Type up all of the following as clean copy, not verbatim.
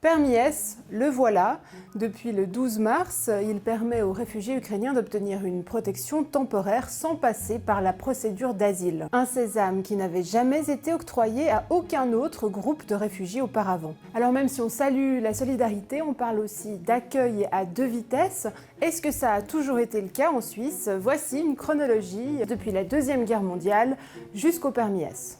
Permis S, le voilà. Depuis le 12 mars, il permet aux réfugiés ukrainiens d'obtenir une protection temporaire sans passer par la procédure d'asile. Un sésame qui n'avait jamais été octroyé à aucun autre groupe de réfugiés auparavant. Alors même si on salue la solidarité, on parle aussi d'accueil à deux vitesses. Est-ce que ça a toujours été le cas en Suisse? Voici une chronologie depuis la Deuxième Guerre mondiale jusqu'au permis S.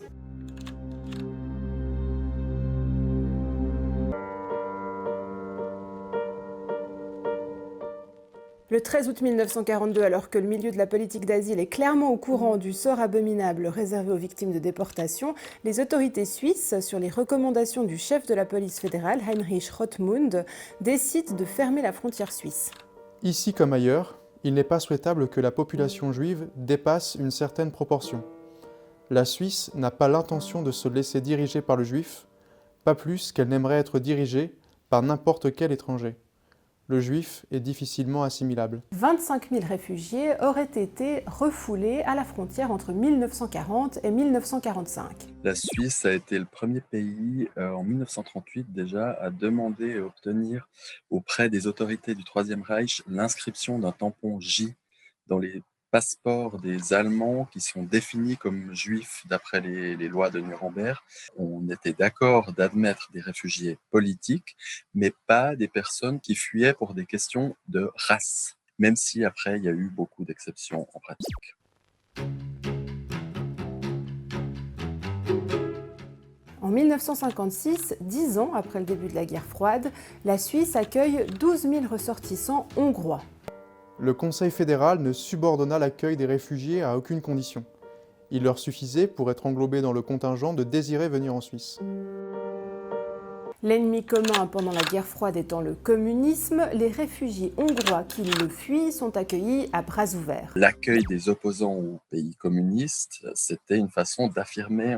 Le 13 août 1942, alors que le milieu de la politique d'asile est clairement au courant du sort abominable réservé aux victimes de déportation, les autorités suisses, sur les recommandations du chef de la police fédérale, Heinrich Rothmund, décident de fermer la frontière suisse. Ici comme ailleurs, il n'est pas souhaitable que la population juive dépasse une certaine proportion. La Suisse n'a pas l'intention de se laisser diriger par le juif, pas plus qu'elle n'aimerait être dirigée par n'importe quel étranger. Le juif est difficilement assimilable. 25 000 réfugiés auraient été refoulés à la frontière entre 1940 et 1945. La Suisse a été le premier pays en 1938 déjà à demander et obtenir auprès des autorités du Troisième Reich l'inscription d'un tampon J dans les passeports des Allemands qui sont définis comme juifs d'après les lois de Nuremberg. On était d'accord d'admettre des réfugiés politiques, mais pas des personnes qui fuyaient pour des questions de race, même si après il y a eu beaucoup d'exceptions en pratique. En 1956, 10 ans après le début de la guerre froide, la Suisse accueille 12 000 ressortissants hongrois. Le Conseil fédéral ne subordonna l'accueil des réfugiés à aucune condition. Il leur suffisait, pour être englobés dans le contingent, de désirer venir en Suisse. L'ennemi commun pendant la guerre froide étant le communisme, les réfugiés hongrois qui le fuient sont accueillis à bras ouverts. L'accueil des opposants au pays communiste, c'était une façon d'affirmer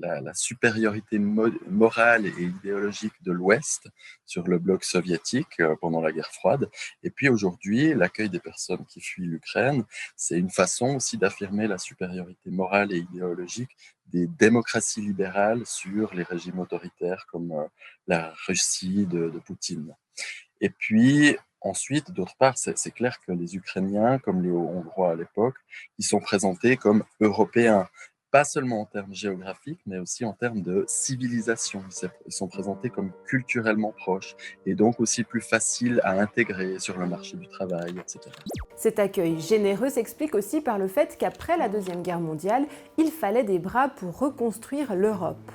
la supériorité morale et idéologique de l'Ouest sur le bloc soviétique pendant la guerre froide. Et puis aujourd'hui, l'accueil des personnes qui fuient l'Ukraine, c'est une façon aussi d'affirmer la supériorité morale et idéologique des démocraties libérales sur les régimes autoritaires comme la Russie de Poutine. Et puis ensuite, d'autre part, c'est clair que les Ukrainiens, comme les Hongrois à l'époque, ils sont présentés comme européens. Pas seulement en termes géographiques, mais aussi en termes de civilisation. Ils sont présentés comme culturellement proches et donc aussi plus faciles à intégrer sur le marché du travail, etc. Cet accueil généreux s'explique aussi par le fait qu'après la Deuxième Guerre mondiale, il fallait des bras pour reconstruire l'Europe.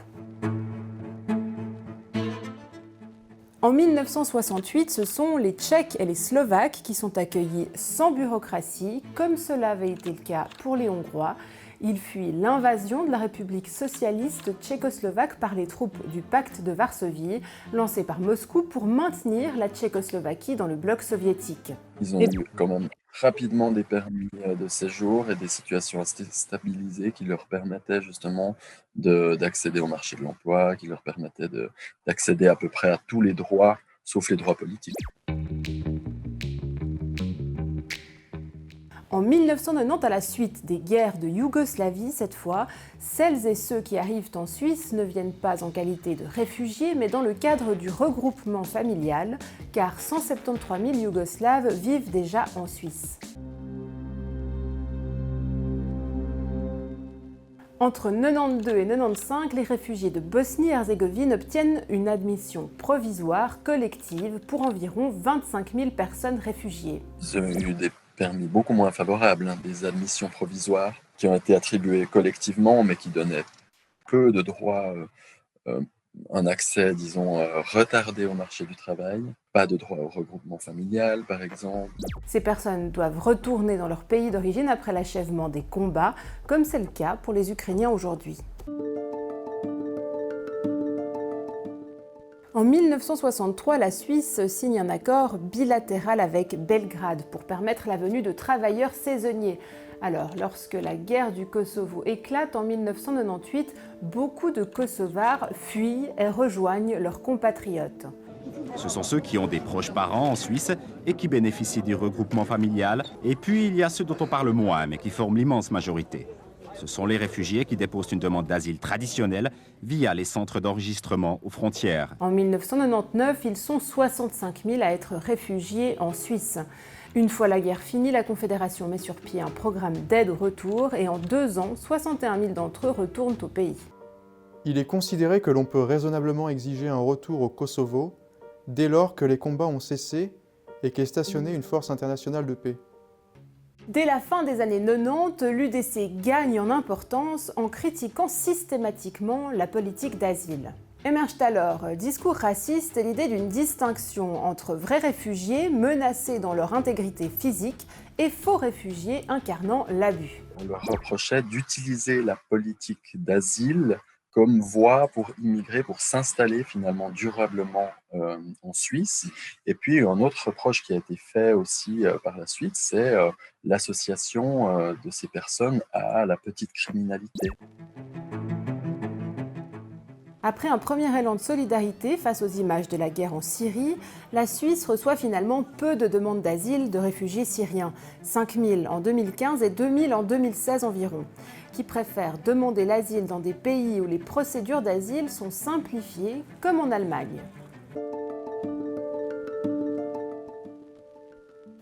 En 1968, ce sont les Tchèques et les Slovaques qui sont accueillis sans bureaucratie, comme cela avait été le cas pour les Hongrois. Ils fuient l'invasion de la République socialiste tchécoslovaque par les troupes du pacte de Varsovie, lancé par Moscou pour maintenir la Tchécoslovaquie dans le bloc soviétique. Ils ont eu quand même rapidement des permis de séjour et des situations assez stabilisées qui leur permettaient justement d'accéder au marché de l'emploi, qui leur permettaient d'accéder à peu près à tous les droits, sauf les droits politiques. En 1990, à la suite des guerres de Yougoslavie, cette fois, celles et ceux qui arrivent en Suisse ne viennent pas en qualité de réfugiés, mais dans le cadre du regroupement familial, car 173 000 Yougoslaves vivent déjà en Suisse. Entre 92 et 95, les réfugiés de Bosnie-Herzégovine obtiennent une admission provisoire collective pour environ 25 000 personnes réfugiées. Ils ont eu des permis beaucoup moins favorables, des admissions provisoires qui ont été attribuées collectivement, mais qui donnaient peu de droits, un accès, disons, retardé au marché du travail, pas de droit au regroupement familial, par exemple. Ces personnes doivent retourner dans leur pays d'origine après l'achèvement des combats, comme c'est le cas pour les Ukrainiens aujourd'hui. En 1963, la Suisse signe un accord bilatéral avec Belgrade pour permettre la venue de travailleurs saisonniers. Alors, lorsque la guerre du Kosovo éclate en 1998, beaucoup de Kosovars fuient et rejoignent leurs compatriotes. Ce sont ceux qui ont des proches parents en Suisse et qui bénéficient du regroupement familial. Et puis, il y a ceux dont on parle moins, mais qui forment l'immense majorité. Ce sont les réfugiés qui déposent une demande d'asile traditionnelle via les centres d'enregistrement aux frontières. En 1999, ils sont 65 000 à être réfugiés en Suisse. Une fois la guerre finie, la Confédération met sur pied un programme d'aide au retour et en 2 ans, 61 000 d'entre eux retournent au pays. Il est considéré que l'on peut raisonnablement exiger un retour au Kosovo dès lors que les combats ont cessé et qu'est stationnée une force internationale de paix. Dès la fin des années 90, l'UDC gagne en importance en critiquant systématiquement la politique d'asile. Émergent alors discours racistes et l'idée d'une distinction entre vrais réfugiés menacés dans leur intégrité physique et faux réfugiés incarnant l'abus. On leur reprochait d'utiliser la politique d'asile comme voie pour immigrer, pour s'installer finalement durablement en Suisse. Et puis un autre reproche qui a été fait aussi par la suite, c'est l'association de ces personnes à la petite criminalité. Après un premier élan de solidarité face aux images de la guerre en Syrie, la Suisse reçoit finalement peu de demandes d'asile de réfugiés syriens, 5 000 en 2015 et 2 000 en 2016 environ, qui préfèrent demander l'asile dans des pays où les procédures d'asile sont simplifiées, comme en Allemagne.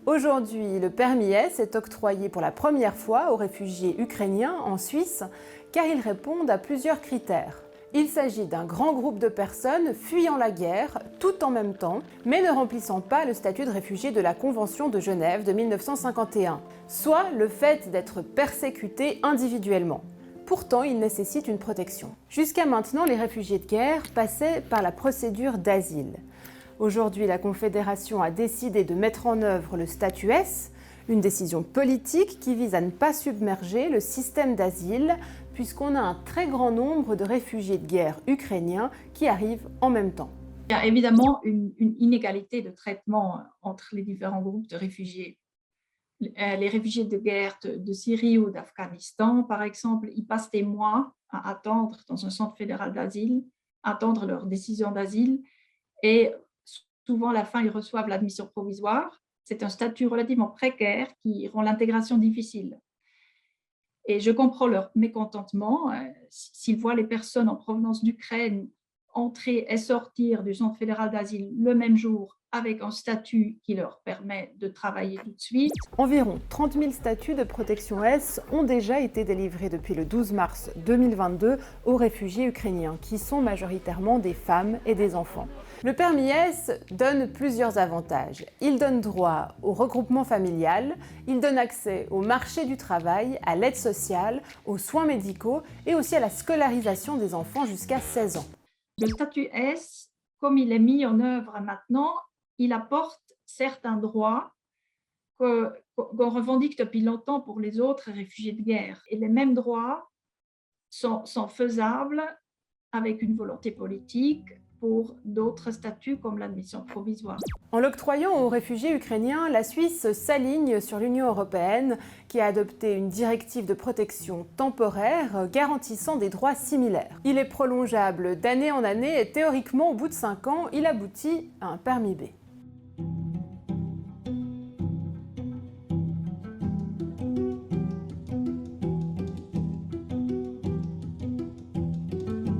Aujourd'hui, le permis S est octroyé pour la première fois aux réfugiés ukrainiens en Suisse, car ils répondent à plusieurs critères. Il s'agit d'un grand groupe de personnes fuyant la guerre, tout en même temps, mais ne remplissant pas le statut de réfugié de la Convention de Genève de 1951, soit le fait d'être persécutés individuellement. Pourtant, ils nécessitent une protection. Jusqu'à maintenant, les réfugiés de guerre passaient par la procédure d'asile. Aujourd'hui, la Confédération a décidé de mettre en œuvre le statut S, une décision politique qui vise à ne pas submerger le système d'asile, puisqu'on a un très grand nombre de réfugiés de guerre ukrainiens qui arrivent en même temps. Il y a évidemment une inégalité de traitement entre les différents groupes de réfugiés. Les réfugiés de guerre de Syrie ou d'Afghanistan, par exemple, ils passent des mois à attendre dans un centre fédéral d'asile, attendre leur décision d'asile, et souvent à la fin, ils reçoivent l'admission provisoire. C'est un statut relativement précaire qui rend l'intégration difficile. Et je comprends leur mécontentement s'ils voient les personnes en provenance d'Ukraine entrer et sortir du centre fédéral d'asile le même jour avec un statut qui leur permet de travailler tout de suite. Environ 30 000 statuts de protection S ont déjà été délivrés depuis le 12 mars 2022 aux réfugiés ukrainiens, qui sont majoritairement des femmes et des enfants. Le permis S donne plusieurs avantages. Il donne droit au regroupement familial, il donne accès au marché du travail, à l'aide sociale, aux soins médicaux et aussi à la scolarisation des enfants jusqu'à 16 ans. Le statut S, comme il est mis en œuvre maintenant, il apporte certains droits qu'on revendique depuis longtemps pour les autres réfugiés de guerre. Et les mêmes droits sont faisables avec une volonté politique pour d'autres statuts comme l'admission provisoire. En l'octroyant aux réfugiés ukrainiens, la Suisse s'aligne sur l'Union européenne qui a adopté une directive de protection temporaire garantissant des droits similaires. Il est prolongeable d'année en année et théoriquement, au bout de 5 ans, il aboutit à un permis B.